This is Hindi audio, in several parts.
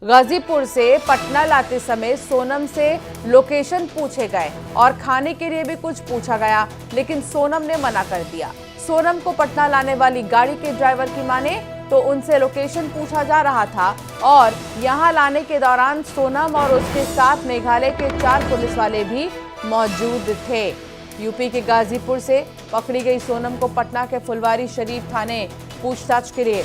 गाजीपुर से पटना लाते समय सोनम से लोकेशन पूछे गए और खाने के लिए भी कुछ पूछा गया, लेकिन सोनम ने मना कर दिया। सोनम को पटना लाने वाली गाड़ी के ड्राइवर की माने तो उनसे लोकेशन पूछा जा रहा था और यहां लाने के दौरान सोनम और उसके साथ मेघालय के 4 पुलिस वाले भी मौजूद थे। यूपी के गाजीपुर से पकड़ी गई सोनम को पटना के फुलवारी शरीफ थाने पूछताछ के लिए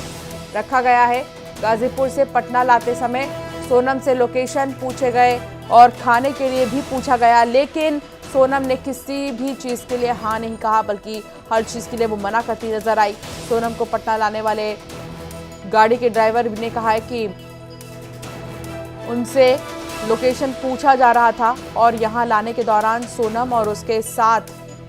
रखा गया है। गाजीपुर से पटना लाते समय सोनम से लोकेशन पूछे गए और खाने के लिए भी पूछा गया, लेकिन सोनम ने किसी भी चीज़ के लिए हाँ नहीं कहा, बल्कि हर चीज़ के लिए वो मना करती नजर आई। सोनम को पटना लाने वाले गाड़ी के ड्राइवर ने कहा है कि उनसे लोकेशन पूछा जा रहा था और यहाँ लाने के दौरान सोनम और उसके साथ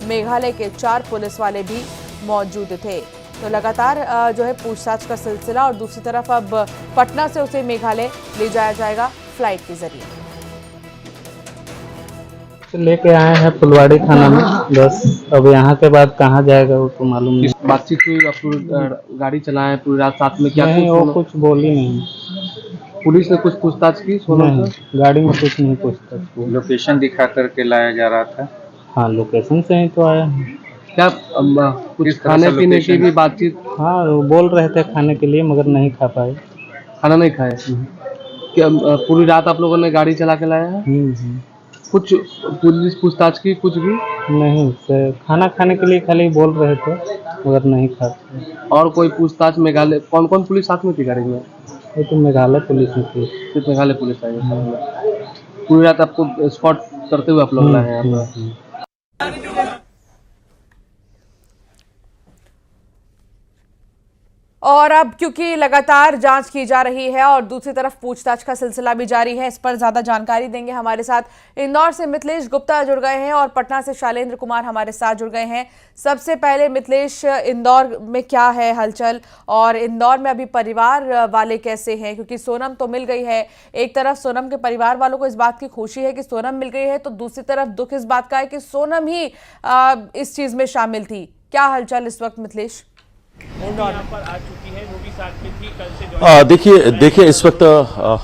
मेघालय के 4 पुलिस वाले भी मौजूद थे। तो लगातार जो है पूछताछ का सिलसिला, और दूसरी तरफ अब पटना से उसे मेघालय ले जाया जाएगा फ्लाइट के जरिए। लेके आए हैं फुलवाड़ी थाना में, बस अब यहाँ के बाद कहाँ जाएगा वो तो मालूम नहीं। बातचीत हुई, आप गाड़ी चलाए पूरी रात साथ में, क्या नहीं, वो कुछ बोली नहीं। पुलिस ने कुछ पूछताछ की सोनम से? गाड़ी में कुछ नहीं पूछताछ की। लोकेशन दिखा करके लाया जा रहा था। हाँ, लोकेशन से ही तो आया है। क्या कुछ खाने पीने की भी बातचीत? हाँ, वो बोल रहे थे खाने के लिए, मगर नहीं खा पाए। खाना नहीं खाए? क्या पूरी रात आप लोगों ने गाड़ी चला के लाया है? कुछ पुलिस पूछताछ की? कुछ भी नहीं, खाना खाने के लिए खाली बोल रहे थे, मगर नहीं खा पाए। और कोई पूछताछ? मेघालय कौन कौन पुलिस साथ में थी गाड़ी में? वो तो मेघालय पुलिस में थी। सिर्फ मेघालय पुलिस आई है। पूरी रात आपको स्पॉट करते हुए आप लोग लाए हैं यहाँ पर। और अब क्योंकि लगातार जांच की जा रही है और दूसरी तरफ पूछताछ का सिलसिला भी जारी है, इस पर ज्यादा जानकारी देंगे हमारे साथ इंदौर से मिथिलेश गुप्ता जुड़ गए हैं और पटना से शैलेंद्र कुमार हमारे साथ जुड़ गए हैं। सबसे पहले मिथिलेश, इंदौर में क्या है हलचल और इंदौर में अभी परिवार वाले कैसे हैं? क्योंकि सोनम तो मिल गई है, एक तरफ सोनम के परिवार वालों को इस बात की खुशी है कि सोनम मिल गई है, तो दूसरी तरफ दुख इस बात का है कि सोनम ही इस चीज में शामिल थी। क्या हलचल इस वक्त मिथिलेश? देखिए इस वक्त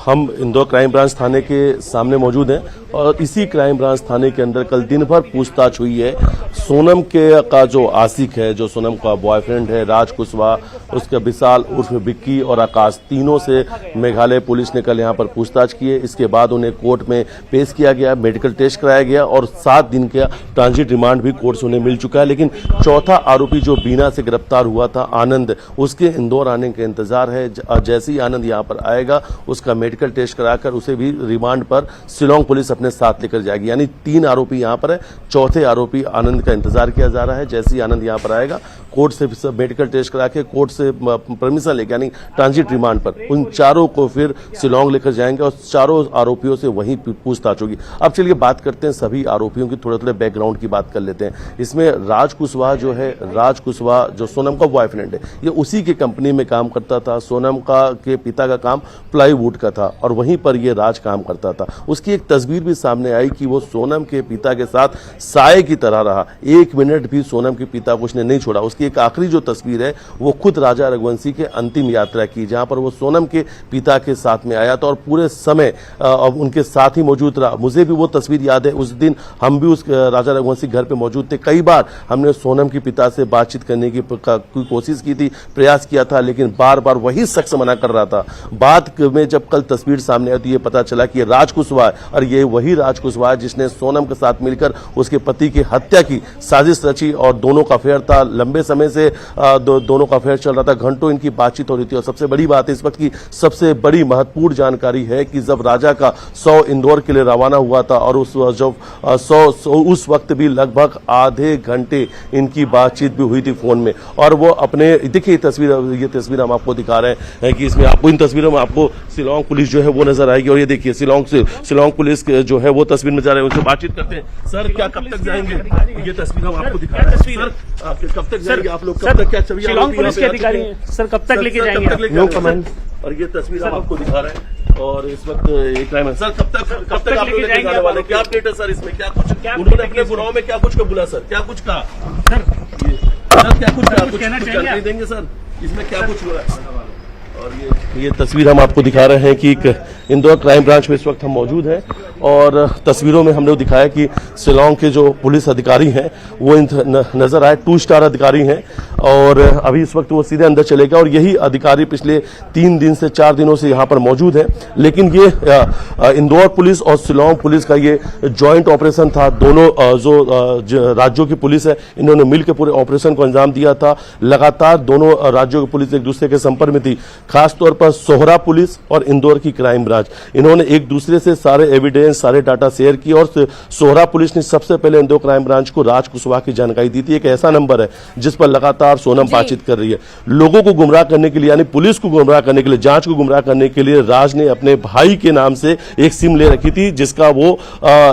हम इंदौर क्राइम ब्रांच थाने के सामने मौजूद हैं और इसी क्राइम ब्रांच थाने के अंदर कल दिन भर पूछताछ हुई है। सोनम का जो आशिक है, जो सोनम का बॉयफ्रेंड है राज कुशवाहा, उसका विशाल उर्फ विक्की और आकाश, तीनों से मेघालय पुलिस ने कल यहां पर पूछताछ की है। इसके बाद उन्हें कोर्ट में पेश किया गया, मेडिकल टेस्ट कराया गया और 7 दिन का ट्रांजिट रिमांड भी कोर्ट से उन्हें मिल चुका है। लेकिन चौथा आरोपी जो बीना से गिरफ्तार हुआ था आनंद, उसके इंदौर आने का इंतजार है। जैसे ही आनंद यहां पर आएगा उसका मेडिकल टेस्ट कराकर उसे भी रिमांड पर शिलोंग पुलिस अपने साथ लेकर जाएगी। यानी 3 आरोपी यहां पर है, चौथे आरोपी आनंद का इंतजार किया जा रहा है। जैसे ही आनंद यहां पर आएगा कोर्ट से मेडिकल टेस्ट करा के कोर्ट से परमिशन लेके, यानी ट्रांजिट रिमांड पर उन चारों को फिर शिलोंग लेकर जाएंगे और चारों आरोपियों से वहीं पूछताछ होगी। अब चलिए बात करते हैं सभी आरोपियों की, थोड़े बैकग्राउंड की बात कर लेते हैं। इसमें राज कुशवाहा जो है, राज कुशवाहा जो सोनम का बॉयफ्रेंड है, ये उसी की कंपनी में काम करता था। सोनम के पिता का काम प्लाईवुड का था और वहीं पर ये राज काम करता था। उसकी एक तस्वीर भी सामने आई कि वो सोनम के पिता के साथ साये की तरह रहा, 1 मिनट भी सोनम के पिता को उसने नहीं छोड़ा। उसकी एक आखिरी जो तस्वीर है वो खुद राजा रघुवंशी के अंतिम यात्रा की, जहां पर वो सोनम के पिता के साथ में आया था और पूरे समय उनके साथ ही मौजूद रहा। मुझे भी वो तस्वीर याद है, उस दिन हम भी उस राजा रघुवंशी घर पे मौजूद थे। कई बार हमने सोनम के पिता से बातचीत करने की कोशिश की थी, प्रयास किया था, लेकिन बार बार वही शख्स मना कर रहा था। बाद में जब कल तस्वीर सामने आई तो ये पता चला कि ये राज कुशवाहा है और ये वही राज कुशवाहा है जिसने सोनम के साथ मिलकर उसके पति की हत्या की साजिश रची और दोनों का अफेयर था। लंबे समय से दोनों का अफेयर चल रहा था, घंटों इनकी बातचीत हो रही थी। और सबसे बड़ी बात इस वक्त की सबसे बड़ी महत्वपूर्ण जानकारी है कि जब राजा का 100 इंदौर के लिए रवाना हुआ था और उस वक्त भी लगभग आधे घंटे इनकी बातचीत भी हुई थी फोन में। और वो अपने, देखिए ये तस्वीर हम आपको दिखा रहे हैं कि इसमें आपको, इन तस्वीरों में आपको शिलोंग पुलिस जो है वो नजर आएगी। और ये देखिए शिलोंग पुलिस जो है वो तस्वीर में जा रहे हैं, उनसे बातचीत करते हैं। सर, क्या कब तक जाएंगे? ये तस्वीर हम आपको दिखा रहे हैं। सर, कब तक जाएंगे आप लोग? कब तक, क्या छवि शिलोंग पुलिस के अधिकारी सर कब तक लेके जाएंगे? No comment. और ये तस्वीर हम आपको दिखा रहे हैं और इस वक्त एक क्राइम है। सर, कब तक आप लोग लेके जाने वाले? क्या अपडेट है सर इसमें? क्या कुछ उन्होंने अपने गुनाहों में क्या कुछ को बोला सर? क्या कुछ कहा सर? क्या कुछ जानकारी देंगे सर इसमें? क्या कुछ हुआ? और ये तस्वीर हम आपको दिखा रहे हैं कि इंदौर क्राइम ब्रांच में इस वक्त हम मौजूद हैं और तस्वीरों में हमने दिखाया कि शिलांग के जो पुलिस अधिकारी हैं वो नजर आए, 2 स्टार अधिकारी हैं और अभी इस वक्त वो सीधे अंदर चलेगा और यही अधिकारी पिछले 3 दिन से 4 दिनों से यहाँ पर मौजूद है। लेकिन ये इंदौर पुलिस और शिलांग पुलिस का ये जॉइंट ऑपरेशन था। दोनों जो राज्यों की पुलिस है इन्होंने मिलकर पूरे ऑपरेशन को अंजाम दिया था। लगातार दोनों राज्यों की पुलिस एक दूसरे के संपर्क में थी, खासतौर पर सोहरा पुलिस और इंदौर की क्राइम ब्रांच। इन्होंने एक दूसरे से सारे एविडेंस, सारे डाटा शेयर किए और सोहरा पुलिस ने सबसे पहले इंदौर क्राइम ब्रांच को राज कुशवाहा की जानकारी दी थी। एक ऐसा नंबर है जिस पर लगातार सोनम बातचीत कर रही है। लोगों को गुमराह करने के लिए, यानी पुलिस को गुमराह करने के लिए, जांच को गुमराह करने के लिए राज ने अपने भाई के नाम से एक सिम ले रखी थी, जिसका वो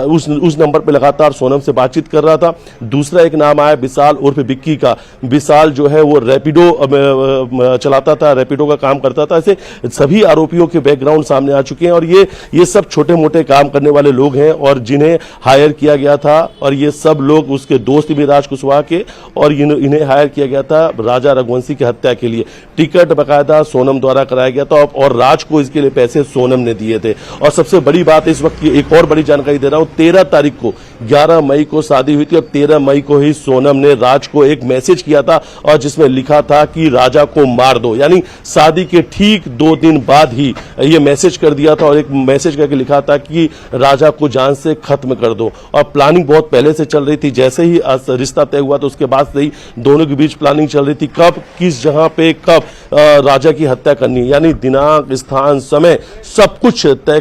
उस नंबर पर लगातार सोनम से बातचीत कर रहा था। दूसरा एक नाम आया विशाल उर्फ विक्की का। विशाल जो है वो रैपिडो चलाता था, रैपिडो का काम करता था। ऐसे सभी आरोपियों के बैकग्राउंड सामने आ चुके हैं और ये सब छोटे मोटे काम करने वाले लोग हैं और जिन्हें हायर किया गया था, और ये सब लोग उसके दोस्त भी राज कुशवाहा के, और इन्हें हायर किया गया था राजा रघुवंशी की हत्या के लिए। टिकट बकायदा सोनम द्वारा कराया गया था और राज को इसके लिए पैसे सोनम ने दिए थे। और सबसे बड़ी बात इस वक्त की एक और बड़ी जानकारी दे रहा हूं, 13 तारीख को 11 मई को शादी हुई थी और 13 मई को ही सोनम ने राज को एक मैसेज किया था और जिसमें लिखा था कि राजा को मार दो। यानी शादी के ठीक 2 दिन बाद ही ये मैसेज कर दिया था और एक मैसेज करके लिखा था कि राजा को जान से खत्म कर दो। और प्लानिंग बहुत पहले से चल रही थी। जैसे ही रिश्ता तय हुआ तो उसके बाद से ही दोनों के बीच प्लानिंग चल रही थी, कब किस जहां पे कब राजा की हत्या करनी, यानी दिनांक, स्थान, समय सब कुछ तय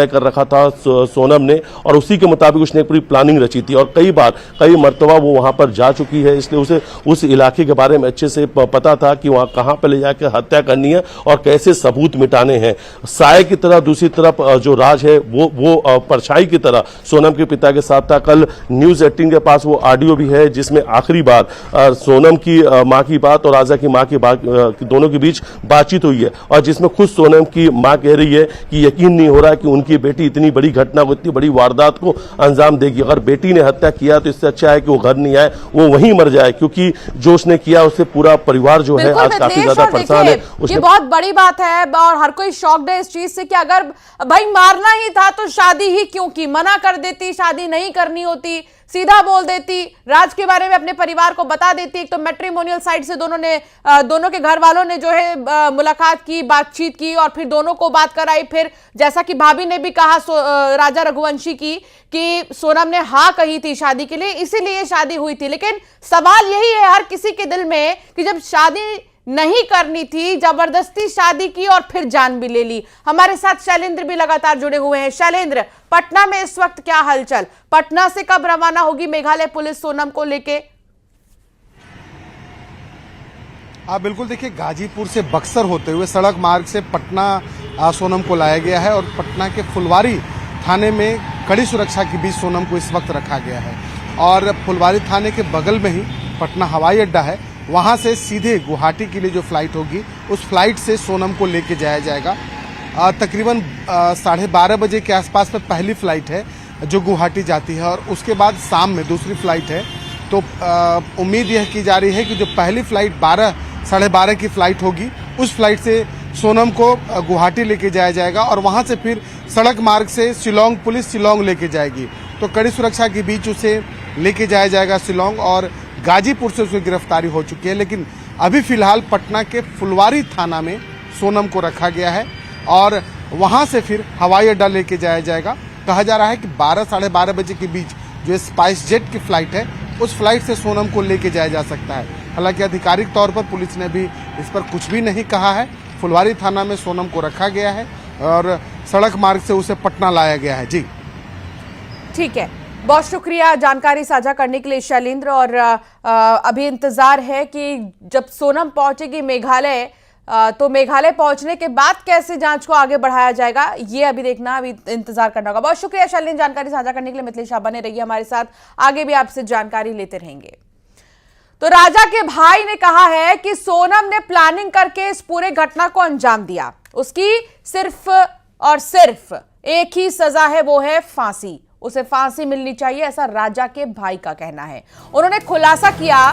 कर रखा था सोनम ने और उसी के मुताबिक उसने पूरी प्लानिंग रची थी। और कई मर्तबा वो वहां पर जा चुकी है, इसलिए उसे उस इलाके के बारे में अच्छे से पता था कि वहां कहां पे ले जाकर हत्या करनी है और कैसे सबूत मिटाने हैं। साय की तरह दूसरी तरफ जो राज है वो परछाई की तरह सोनम के पिता के साथ था। कल न्यूज 18 के पास वो ऑडियो भी है जिसमें आखिरी बार सोनम की मां की बात और राजा की मां की बात, दोनों के बीच बातचीत हुई है और जिसमें खुद सोनम की मां कह रही है कि यकीन नहीं हो रहा कि उनकी बेटी इतनी बड़ी घटना को, इतनी बड़ी वारदात को अंजाम देगी। अगर बेटी ने हत्या किया तो इससे अच्छा है कि वो घर नहीं आए, वो वहीं मर जाए, क्योंकि जो उसने किया उससे पूरा परिवार जो है आज काफी ज्यादा परेशान है। ये बहुत बड़ी बात है और हर कोई शॉक्ड है इस चीज से कि अगर भाई मारना ही था तो शादी ही क्यों की, मना कर देती, शादी नहीं करनी होती, सीधा बोल देती, राज के बारे में अपने परिवार को बता देती। एक तो मैट्रिमोनियल साइड से दोनों के घर वालों ने जो है मुलाकात की, बातचीत की और फिर दोनों को बात कराई। फिर जैसा कि भाभी ने भी कहा राजा रघुवंशी की कि सोनम ने हाँ कही थी शादी के लिए, इसीलिए शादी हुई थी। लेकिन सवाल यही है हर किसी के दिल में कि जब शादी नहीं करनी थी, जबरदस्ती शादी की और फिर जान भी ले ली। हमारे साथ शैलेंद्र भी लगातार जुड़े हुए हैं। शैलेंद्र, पटना में इस वक्त क्या हलचल? पटना से कब रवाना होगी मेघालय पुलिस सोनम को लेके? बिल्कुल, देखिए गाजीपुर से बक्सर होते हुए सड़क मार्ग से पटना सोनम को लाया गया है और पटना के फुलवारी थाने में कड़ी सुरक्षा के बीच सोनम को इस वक्त रखा गया है। और फुलवारी थाने के बगल में ही पटना हवाई अड्डा है, वहां से सीधे गुवाहाटी के लिए जो फ्लाइट होगी उस फ्लाइट से सोनम को लेके जाया जाएगा। तकरीबन 12:30 बजे के आसपास में पहली फ्लाइट है जो गुवाहाटी जाती है और उसके बाद शाम में दूसरी फ्लाइट है। तो उम्मीद यह की जा रही है कि जो पहली फ्लाइट 12-12:30 की फ्लाइट होगी उस फ्लाइट से सोनम को गुवाहाटी लेके जाया जाएगा और वहां से फिर सड़क मार्ग से शिलांग पुलिस शिलांग लेके जाएगी। तो कड़ी सुरक्षा के बीच उसे लेके जाया जाएगा शिलांग और गाजीपुर से उसकी गिरफ्तारी हो चुकी है। लेकिन अभी फिलहाल पटना के फुलवारी थाना में सोनम को रखा गया है और वहां से फिर हवाई अड्डा लेके जाया जाएगा। कहा जा रहा है कि 12-12:30 बजे के बीच जो स्पाइस जेट की फ्लाइट है उस फ्लाइट से सोनम को लेके जाया जा सकता है। हालांकि आधिकारिक तौर पर पुलिस ने भी इस पर कुछ भी नहीं कहा है। फुलवारी थाना में सोनम को रखा गया है और सड़क मार्ग से उसे पटना लाया गया है। जी ठीक है, बहुत शुक्रिया जानकारी साझा करने के लिए शैलेंद्र। और अभी इंतजार है कि जब सोनम पहुंचेगी मेघालय तो मेघालय पहुंचने के बाद कैसे जांच को आगे बढ़ाया जाएगा, ये अभी देखना, अभी इंतजार करना होगा। बहुत शुक्रिया शैलेंद्र जानकारी साझा करने के लिए। मिथिलेश शाह बने रहिए हमारे साथ, आगे भी आपसे जानकारी लेते रहेंगे। तो राजा के भाई ने कहा है कि सोनम ने प्लानिंग करके इस पूरे घटना को अंजाम दिया, उसकी सिर्फ और सिर्फ एक ही सजा है, वो है फांसी, उसे फांसी मिलनी चाहिए, ऐसा राजा के भाई का कहना है। उन्होंने खुलासा किया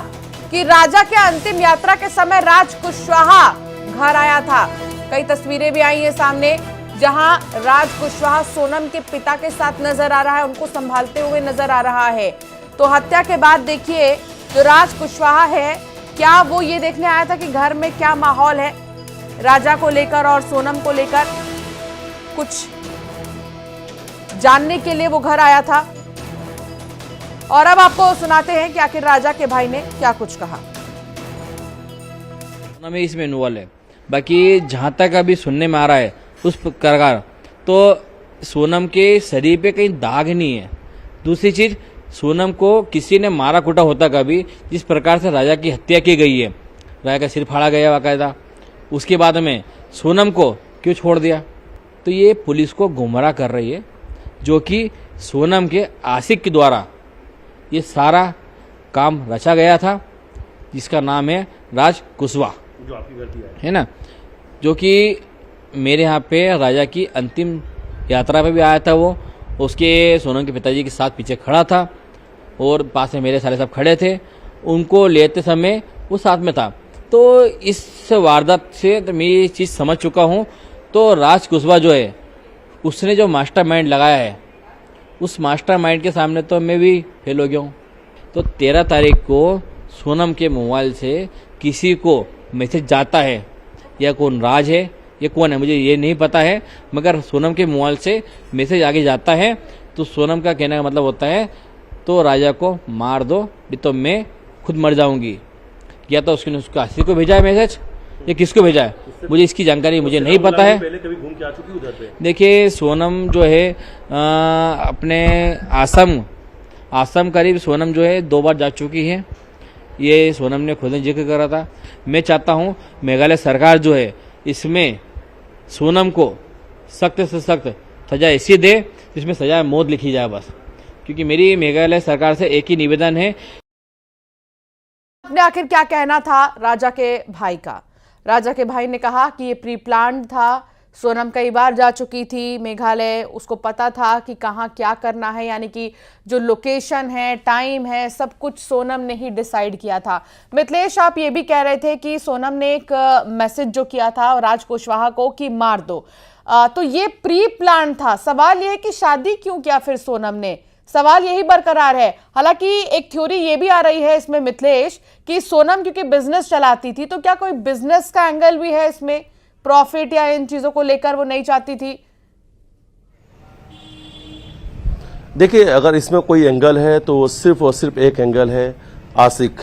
कि राजा के अंतिम यात्रा के समय राज कुशवाहा घर आया था। कई तस्वीरें भी आई हैं सामने जहां राज कुशवाहा सोनम के पिता के साथ नजर आ रहा है, उनको संभालते हुए नजर आ रहा है। तो हत्या के बाद देखिए जो राज कुशवाहा है, क्या वो ये देखने आया था कि घर में क्या माहौल है राजा को लेकर और सोनम को लेकर, कुछ जानने के लिए वो घर आया था। और अब आपको सुनाते हैं कि आखिर राजा के भाई ने क्या कुछ कहा। में इसमें इन्वॉल्व है, बाकी जहाँ तक अभी सुनने में आ रहा है उस प्रकार तो सोनम के शरीर पे कहीं दाग नहीं है। दूसरी चीज, सोनम को किसी ने मारा कूटा होता कभी, जिस प्रकार से राजा की हत्या की गई है, राजा का सिर फाड़ा गया बाकायदा, उसके बाद में सोनम को क्यों छोड़ दिया? तो ये पुलिस को गुमराह कर रही है, जो कि सोनम के आशिक के द्वारा ये सारा काम रचा गया था, जिसका नाम है राज कुशवाहा, जो आपकी गलती है ना, जो कि मेरे यहाँ पे राजा की अंतिम यात्रा पे भी आया था। वो उसके सोनम के पिताजी के साथ पीछे खड़ा था और पास में मेरे सारे सब खड़े थे, उनको लेते समय वो साथ में था। तो इस वारदात से तो मैं ये चीज़ समझ चुका हूँ। तो राज कुशवाहा जो है, उसने जो मास्टरमाइंड लगाया है, उस मास्टरमाइंड के सामने तो मैं भी फेल हो गया हूँ। तो 13 तारीख को सोनम के मोबाइल से किसी को मैसेज जाता है, या कौन राज है ये कौन है मुझे ये नहीं पता है, मगर सोनम के मोबाइल से मैसेज आगे जाता है तो सोनम का कहने का मतलब होता है तो राजा को मार दो, नहीं तो मैं खुद मर जाऊंगी। या तो उसने उसको आशिक को भेजा है मैसेज, ये किसको भेजा है मुझे इसकी जानकारी मुझे नहीं पता है। पहले कभी घूम के आ चुकी उधर पे? देखिए सोनम जो है अपने आसम करीब सोनम जो है 2 बार जा चुकी है, ये सोनम ने खुद जिक्र करा था। मैं चाहता हूँ मेघालय सरकार जो है इसमें सोनम को सख्त से सख्त सजा ऐसी दे जिसमें सजा मौत लिखी जाए बस, क्योंकि मेरी मेघालय सरकार से एक ही निवेदन है। आपने आखिर क्या कहना था राजा के भाई का? राजा के भाई ने कहा कि ये प्री प्लान्ड था, सोनम कई बार जा चुकी थी मेघालय, उसको पता था कि कहाँ क्या करना है, यानी कि जो लोकेशन है, टाइम है, सब कुछ सोनम ने ही डिसाइड किया था। मिथिलेश, आप ये भी कह रहे थे कि सोनम ने एक मैसेज जो किया था राज कुशवाहा को कि मार दो, तो ये प्री प्लान था। सवाल ये है कि शादी क्यों किया फिर सोनम ने? सवाल यही बरकरार है। हालांकि एक थ्योरी ये भी आ रही है इसमें मिथिलेश कि सोनम क्योंकि बिजनेस चलाती थी, तो क्या कोई बिजनेस का एंगल भी है इसमें, प्रॉफिट या इन चीजों को लेकर वो नहीं चाहती थी? देखिए, अगर इसमें कोई एंगल है तो सिर्फ और सिर्फ एक एंगल है, आशिक।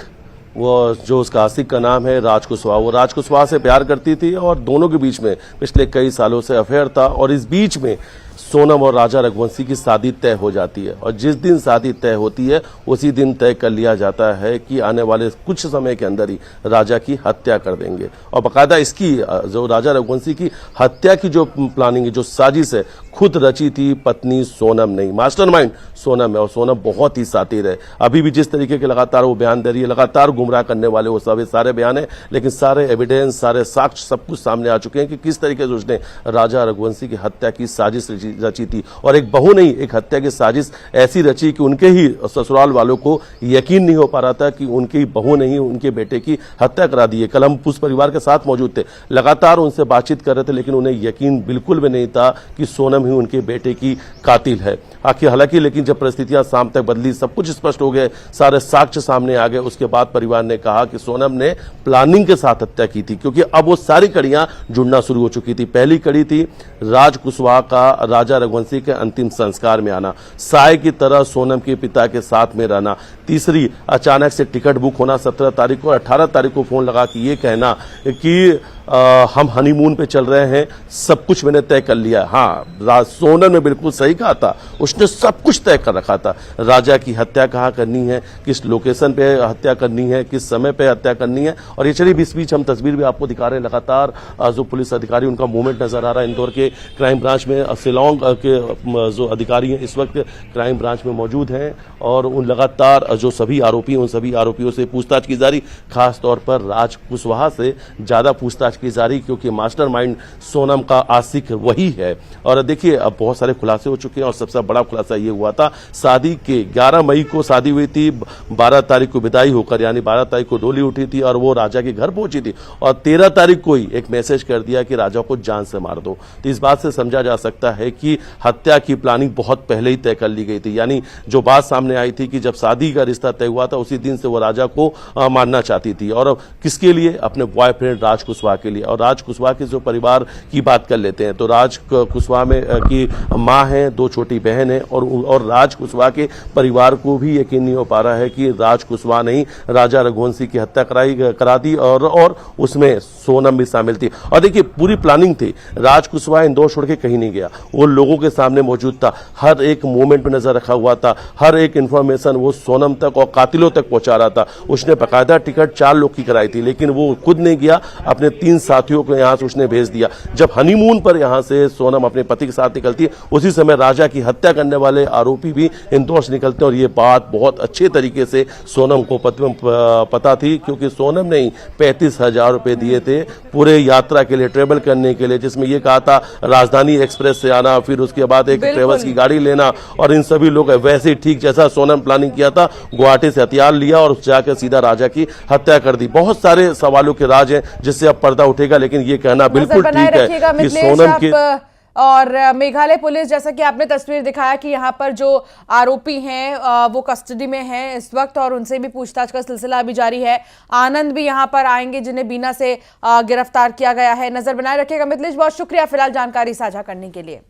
वो जो उसका आशिक का नाम है राज कुशवाहा, वो राज कुशवाहा से प्यार करती थी और दोनों के बीच में पिछले कई सालों से अफेयर था। और इस बीच में सोनम और राजा रघुवंशी की शादी तय हो जाती है, और जिस दिन शादी तय होती है उसी दिन तय कर लिया जाता है कि आने वाले कुछ समय के अंदर ही राजा की हत्या कर देंगे। और बाकायदा इसकी जो राजा रघुवंशी की हत्या की जो प्लानिंग है, जो साजिश है, खुद रची थी पत्नी सोनम नहीं, मास्टरमाइंड सोनम है। और सोनम बहुत ही शातिर है। अभी भी जिस तरीके के लगातार वो बयान दे रही है, लगातार गुमराह करने वाले वो सब सारे बयान है, लेकिन सारे एविडेंस, सारे साक्ष्य, सब कुछ सामने आ चुके हैं कि किस तरीके से उसने राजा रघुवंशी की हत्या की साजिश रची थी। और एक बहू नहीं, एक हत्या की साजिश ऐसी रची कि उनके ही ससुराल वालों को यकीन नहीं हो पा रहा था कि उनकी बहू नहीं, उनके बेटे की हत्या करा दी है। कल हम उस परिवार के साथ मौजूद थे, लगातार उनसे बातचीत कर रहे थे, लेकिन उन्हें यकीन बिल्कुल भी नहीं था कि सोनम ही उनके बेटे की कातिल है। हालांकि लेकिन जब परिस्थितियां शाम तक बदली, सब कुछ स्पष्ट हो गए, सारे साक्ष्य सामने आ गए, उसके बाद परिवार ने कहा कि सोनम ने प्लानिंग के साथ हत्या की थी, क्योंकि अब वो सारी कड़ियां जुड़ना शुरू हो चुकी थी। पहली कड़ी थी राज कुशवाहा का राजा रघुवंशी के अंतिम संस्कार में आना, साय की तरह सोनम के पिता के साथ में रहना। तीसरी, अचानक से टिकट बुक होना 17 तारीख को, 18 तारीख को फोन लगा के ये कहना कि हम हनीमून पे चल रहे हैं, सब कुछ मैंने तय कर लिया। हाँ, सोनम ने बिल्कुल सही कहा था, उसने सब कुछ तय कर रखा था। राजा की हत्या कहाँ करनी है, किस लोकेशन पे हत्या करनी है, किस समय पे हत्या करनी है। और ये चलिए इस बीच हम तस्वीर भी आपको दिखा रहे हैं, लगातार जो पुलिस अधिकारी उनका मूवमेंट नजर आ रहा है। इंदौर के क्राइम ब्रांच में शिलोंग के जो अधिकारी हैं इस वक्त क्राइम ब्रांच में मौजूद हैं, और उन लगातार जो सभी आरोपी, उन सभी आरोपियों से पूछताछ की जा रही। खासतौर पर राज कुशवाहा से ज्यादा पूछताछ की जा रही, क्योंकि मास्टरमाइंड सोनम का आशिक वही है। और देखिए अब बहुत सारे खुलासे हो चुके हैं और सबसे बड़ा खुलासा ये हुआ था, शादी के 11 मई को शादी हुई थी, 12 तारीख को विदाई होकर यानी 12 तारीख को डोली उठी थी और वो राजा के घर पहुंची थी और 13 तारीख को ही एक मैसेज कर दिया कि राजा को जान से मार दो। तो इस बात से समझा जा सकता है कि हत्या की प्लानिंग बहुत पहले ही तय कर ली गई थी। यानी जो बात सामने आई थी कि जब शादी का रिश्ता तय हुआ था उसी दिन से वो राजा को मारना चाहती थी। और किसके लिए? अपने बॉयफ्रेंड राज कुशवाहा के लिए। और राज कुशवाहा के जो परिवार की बात कर लेते हैं तो राज कुशवाहा में की मां है, 2 छोटी बहन है और राज कुशवाहा के परिवार को भी यकीन नहीं हो पा रहा है कि राज कुशवाहा ने ही राजा रघुवंशी की हत्या करा दी और उसमें सोनम भी शामिल थी। और देखिए पूरी प्लानिंग थी, राज कुशवाहा इंदौर छोड़ के कहीं नहीं गया, वो लोगों के सामने मौजूद था, हर एक मोमेंट पे नजर रखा हुआ था, हर एक इंफॉर्मेशन वो सोनम तक और कातिलों तक पहुंचा रहा था। उसने बाकायदा टिकट 4 लोग की कराई थी, लेकिन वो खुद नहीं गया, अपने 3 साथियों को यहां से उसने भेज दिया। जब हनीमून पर यहां से सोनम अपने पति के साथ निकलती है, उसी समय राजा की हत्या करने वाले आरोपी भी इंदौर से निकलते हैं। और ये बात बहुत अच्छे तरीके से सोनम को पता थी, क्योंकि सोनम ने ही 35,000 रुपए दिए थे पूरे यात्रा के लिए, ट्रेवल करने के लिए, जिसमें ये कहा था राजधानी एक्सप्रेस से आना, फिर उसके बाद एक ट्रेवल्स की गाड़ी लेना। और इन सभी लोग वैसे ही ठीक जैसा सोनम प्लानिंग किया था, गुवाहाटी से हथियार लिया और जाकर सीधा राजा की हत्या कर दी। बहुत सारे सवालों के राज हैं जिससे अब पर्दा उठेगा, लेकिन ये कहना बिल्कुल ठीक है कि सोनम के और मेघालय पुलिस, जैसा कि आपने तस्वीर दिखाया कि यहाँ पर जो आरोपी हैं वो कस्टडी में हैं इस वक्त और उनसे भी पूछताछ का सिलसिला अभी जारी है। आनंद भी यहाँ पर आएंगे जिन्हें बीना से गिरफ्तार किया गया है। नजर बनाए रखिएगा। मिथिलेश, बहुत शुक्रिया फिलहाल जानकारी साझा करने के लिए।